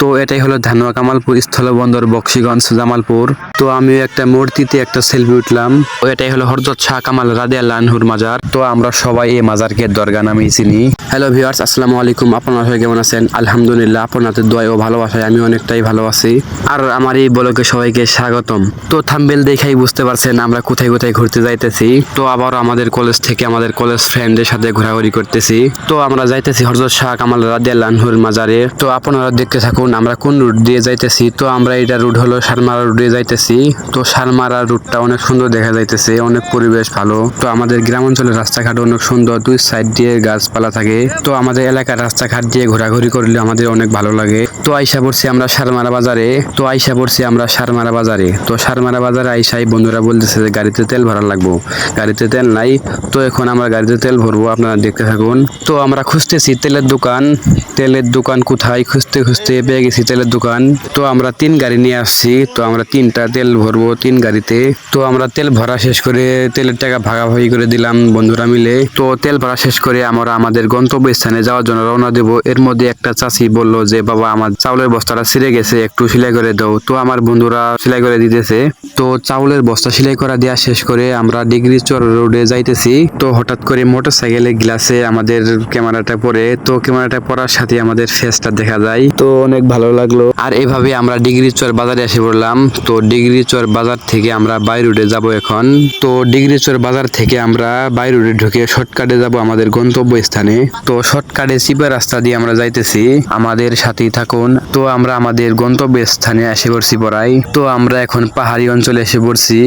তো এটাই হলো ধানুয়া কামালপুর স্থলবন্দর বক্সিগঞ্জ জামালপুর। তো আমিও একটা মূর্তিতে একটা সেলফি উঠলাম। তো এটাই হলো হযরত শাহ কামাল রাদিয়াল্লাহু আনহুর মাজার। তো আমরা সবাই এই মাজারকে দরগা নামেই চিনি। হ্যালো ভিউয়ার্স, আসসালামু আলাইকুম। আপনারা সবাই কেমন আছেন? আলহামদুলিল্লাহ, আপনাদের দোয়া ও ভালোবাসায় আমি অনেকটাই ভালো আছি। আর আমার এই ব্লগে সবাইকে স্বাগতম। তো থাম্বনেল দেখেই বুঝতে পারছেন আমরা কোথায় কোথায় ঘুরতে যাইতেছি। তো আবার আমাদের কলেজ থেকে আমাদের কলেজ ফ্রেন্ডদের সাথে ঘোরাঘুরি করতেছি। তো আমরা যাইতেছি হযরত শাহ কামাল রাদিয়াল্লাহু আনহুর মাজারে। তো আপনারা দেখতে থাকুন আমরা কোন রুট দিয়ে যাইতেছি। তো আমরা এটা রুট হলো সারমারা রুট দিয়ে যাইতেছি। তো সারমারা রুটটা অনেক সুন্দর দেখা যাইতেছে, অনেক পরিবেশ ভালো। তো আমাদের গ্রাম অঞ্চলের রাস্তাঘাট অনেক সুন্দর, দুই সাইড দিয়ে গাছপালা থাকে। তো আমাদের এলাকার রাস্তাঘাট দিয়ে ঘোরাঘুরি করলে আমাদের অনেক ভালো লাগে। তো আইসা পড়ছি আমরা সারমারা বাজারে। তো সারমারা বাজারে আইসাই বন্ধুরা বলতেছে যে গাড়িতে তেল ভরা লাগবো, গাড়িতে তেল নাই। তো এখন আমরা গাড়িতে তেল ভরবো, আপনারা দেখতে থাকুন। তো আমরা খুঁজতেছি তেলের দোকান কোথায়, খুঁজতে খুঁজতে পেয়ে গেছি তেলের দোকান। তো আমরা 3 গাড়ি নিয়ে আসছি। তো আমরা 3টা তেল ভরবো 3 গাড়িতে। তো আমরা তেল ভরা শেষ করে তেলের টাকা ভাগাভাগি করে দিলাম বন্ধুরা মিলে। তো তেল ভরা শেষ করে আমরা আমাদের গন্তব্যস্থানে যাওয়ার জন্য রওনা দেব। এর মধ্যে একটা চাচি বলল যে বাবা আমার চাউলের বস্তাটা ছিঁড়ে গেছে, একটু সেলাই করে দাও। তো আমার বন্ধুরা সেলাই করে দিতেছে। তো চাউলের বস্তা সেলাই করা দেওয়া শেষ করে আমরা ডিগ্রি চর রোডে যাইতেছি। তো হঠাৎ করে মোটরসাইকেলের গ্লাসে আমাদের ক্যামেরাটা পড়ে। তো ক্যামেরাটা পড়ার সাথে আমাদের ফেসটা দেখা যায়। তো অনেক ভালো লাগলো। আর এভাবে আমরা ডিগ্রি চর বাজারে এসে পড়লাম। তো ডিগ্রি চর বাজার থেকে আমরা বাই রোডে যাব এখন। তো ডিগ্রি চর বাজার থেকে আমরা বাই রোডে ঢুকে শর্টকাটে যাব আমাদের গন্তব্য স্থানে। তো শর্টকাটে চিপা রাস্তা দিয়ে আমরা যাইতেছি, আমাদের সাথেই থাকুন। তো আমরা আমাদের গন্তব্য স্থানে এসে পড়ছি পড়াই। তো আমরা এখন পাহাড়ি অঞ্চলে এসে পড়ছি,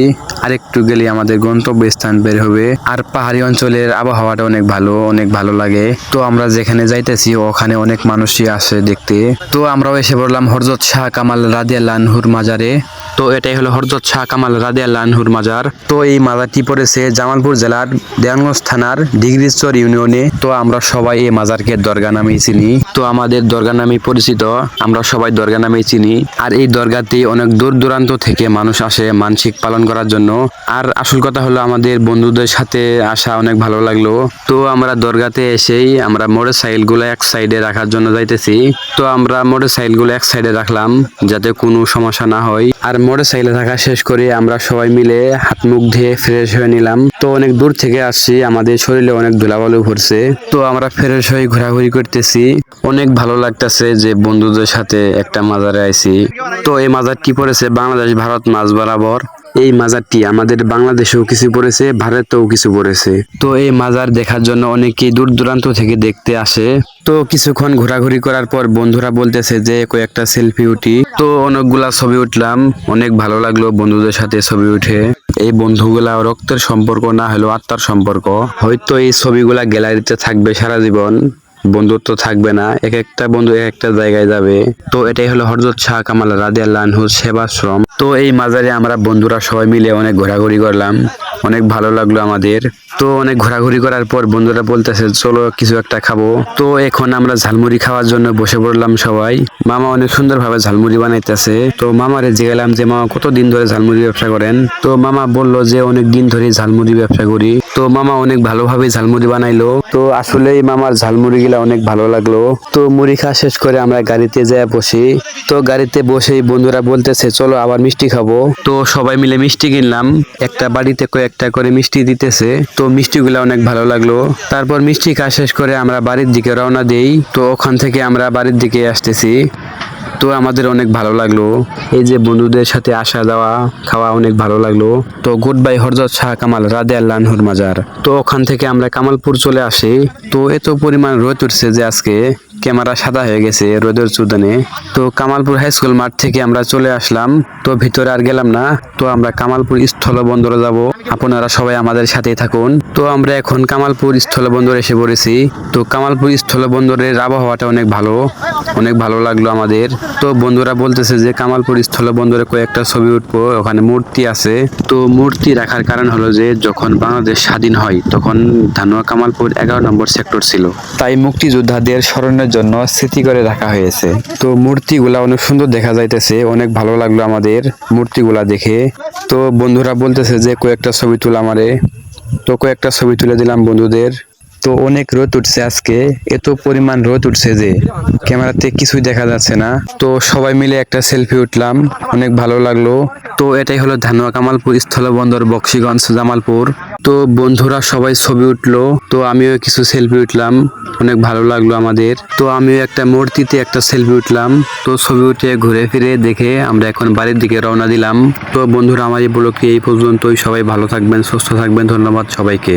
আর একটু গেলে আমাদের গন্তব্য স্থান বের হবে। আর পাহাড়ি অঞ্চলের আবহাওয়াটা অনেক ভালো, অনেক ভালো লাগে। তো আমরা যেখানে যাইতেছি ওখানে অনেক মানুষই আসে দেখতে। তো আমরাও এসে পড়লাম হযরত শাহ কামাল রাদিয়াল্লাহু আনহুর মাজারে। তো এটাই হলো হযরত শাহ কামাল রাদিয়াল্লাহু আনহুর মাজার। তো এই মাজারটি পড়েছে জামালপুর জেলার দেওয়ানগঞ্জ থানার ডিগ্রিচর ইউনিয়নে। তো আমরা সবাই এই মাজারকে দরগা নামেই চিনি। তো আমাদের দরগা নামেই পরিচিত, আমরা সবাই দরগা নামেই চিনি। আর এই দরগাতে অনেক দূর দূরান্ত থেকে মানুষ আসে মানসিক পালন করার জন্য। আর আসল কথা হলো আমাদের বন্ধুদের সাথে আসা অনেক ভালো লাগলো। তো আমরা দরগাতে এসেই আমরা মোটরসাইকেল গুলো এক সাইডে রাখার জন্য যাইতেছি। তো আমরা মোটরসাইকেল গুলো এক সাইডে রাখলাম যাতে কোনো সমস্যা না হয়। আর মোটরসাইকেলে থাকা শেষ করে আমরা সবাই মিলে হাত মুখ ধুয়ে ফ্রেশ হয়ে নিলাম। তো অনেক দূর থেকে আসছি, আমাদের শরীরে অনেক ধুলাবালু ভরছে। তো আমরা ফ্রেশ হয়ে ঘোরাঘুরি করতেছি, অনেক ভালো লাগতেছে যে বন্ধুদের সাথে একটা মাজারে আইছি। তো এই মাজারটি পড়েছে বাংলাদেশ ভারত মাঝ বরাবর। এই মাজারটি আমাদের বাংলাদেশেও কিছু পড়েছে, ভারতেও কিছু পড়েছে। তো এই মাজার দেখার জন্য অনেকেই দূর দূরান্ত থেকে দেখতে আসে। তো কিছুক্ষণ ঘোরাঘুরি করার পর বন্ধুরা বলতেছে যে কয়েকটা সেলফি উঠি। তো অনেকগুলা ছবি উঠলাম, অনেক ভালো লাগলো বন্ধুদের সাথে ছবি উঠে। এই বন্ধুগুলা রক্তের সম্পর্ক না হলেও আত্মার সম্পর্ক। হয়তো এই ছবিগুলা গ্যালারিতে থাকবে সারা জীবন, বন্ধুত্ব থাকবে না, এক একটা বন্ধু এক একটা জায়গায় যাবে। তো এটাই হলো হযরত শাহ কামাল রাদিয়াল্লাহু আনহুর সেবাশ্রম। তো এই মাজারে আমরা বন্ধুরা সবাই মিলে অনেক ঘোরাঘুরি করলাম, অনেক ভালো লাগলো আমাদের। তো অনেক ঘোরাঘুরি করার পর বন্ধুরা বলতেছে চলো কিছু একটা খাবো। তো এখন আমরা ঝালমুড়ি খাওয়ার জন্য বসে পড়লাম সবাই। মামা অনেক সুন্দরভাবে ঝালমুড়ি বানাইতেছে। তো মামারে জিজ্ঞাসলাম যে মামা কতদিন ধরে ঝালমুড়ি ব্যবসা করেন? তো মামা বলল যে অনেক দিন ধরে ঝালমুড়ি ব্যবসা করি। তো মামা অনেক ভালোভাবে ঝালমুড়ি বানাইলো। তো আসলেই মামার ঝালমুড়ি গুলা অনেক ভালো লাগলো। তো মুড়ি খাওয়া শেষ করে আমরা গাড়িতে যেয়ে বসি। তো গাড়িতে বসেই বন্ধুরা বলতেছে চলো আবার মিষ্টি খাবো। তো সবাই মিলে মিষ্টি কিনলাম, একটা বাড়িতে কয়েকটা করে মিষ্টি দিতেছে। তো মিষ্টিগুলা অনেক ভালো লাগলো। তারপর মিষ্টি খাওয়া শেষ করে আমরা বাড়ির দিকে রওনা দেই। তো ওখান থেকে আমরা বাড়ির দিকে আসতেছি। তো আমাদের অনেক ভালো লাগলো, এই যে বন্ধুদের সাথে আসা যাওয়া খাওয়া অনেক ভালো লাগলো। তো গুড বাই হযরত শাহ কামাল রাদিয়াল্লাহু আনহুর মাজার। তো ওখান থেকে আমরা কামালপুর চলে আসি। তো এত পরিমাণ রোদ উঠছে যে আজকে ক্যামেরা সাদা হয়ে গেছে রোদের চুদানে। তো কামালপুর হাই স্কুল মাঠ থেকে আমরা চলে আসলাম। তো ভিতরে আর গেলাম না। তো আমরা কামালপুর স্থলবন্দরে যাব, আপনারা সবাই আমাদের সাথেই থাকুন। তো আমরা এখন কামালপুর স্থলবন্দরে এসে পড়েছি। তো কামালপুর স্থলবন্দরের আবহাওয়াটা অনেক ভালো, অনেক ভালো লাগলো আমাদের। তো বন্ধুরা বলতেছে যে কামালপুর স্থলবন্দরে কয়েকটা ছবি উঠবো, ওখানে মূর্তি আছে। তো মূর্তি রাখার কারণ হলো যে যখন বাংলাদেশ স্বাধীন হয় তখন ধানুয়া কামালপুর 11 নম্বর সেক্টর ছিল, তাই মুক্তিযোদ্ধাদের স্মরণের জন্য স্মৃতি করে রাখা হয়েছে। তো মূর্তিগুলা অনেক সুন্দর দেখা যাইতেছে, অনেক ভালো লাগলো আমাদের মূর্তিগুলা দেখে। তো বন্ধুরা বলতেছে যে কয়েকটা ছবি তোলা আমারে। তো কয়েকটা ছবি তুলে দিলাম বন্ধুদের। তো অনেক রোদ উঠছে আজকে, এত পরিমাণ রোদ উঠছে যে ক্যামেরাতে কিছুই দেখা যাচ্ছে না। তো সবাই মিলে একটা সেলফি উঠলাম, অনেক ভালো লাগলো। তো এটাই হলো ধানুয়া কামালপুর স্থলবন্দর বক্সিগঞ্জ জামালপুর। তো বন্ধুরা সবাই ছবি উঠলো, তো আমিও কিছু সেলফি উঠলাম, অনেক ভালো লাগলো আমাদের। তো আমিও একটা মূর্তিতে একটা সেলফি উঠলাম। তো ছবি উঠে ঘুরে ফিরে দেখে আমরা এখন বাড়ির দিকে রওনা দিলাম। তো বন্ধুরা আমার এই ব্লগটি এই পর্যন্তই, সবাই ভালো থাকবেন, সুস্থ থাকবেন, ধন্যবাদ সবাইকে।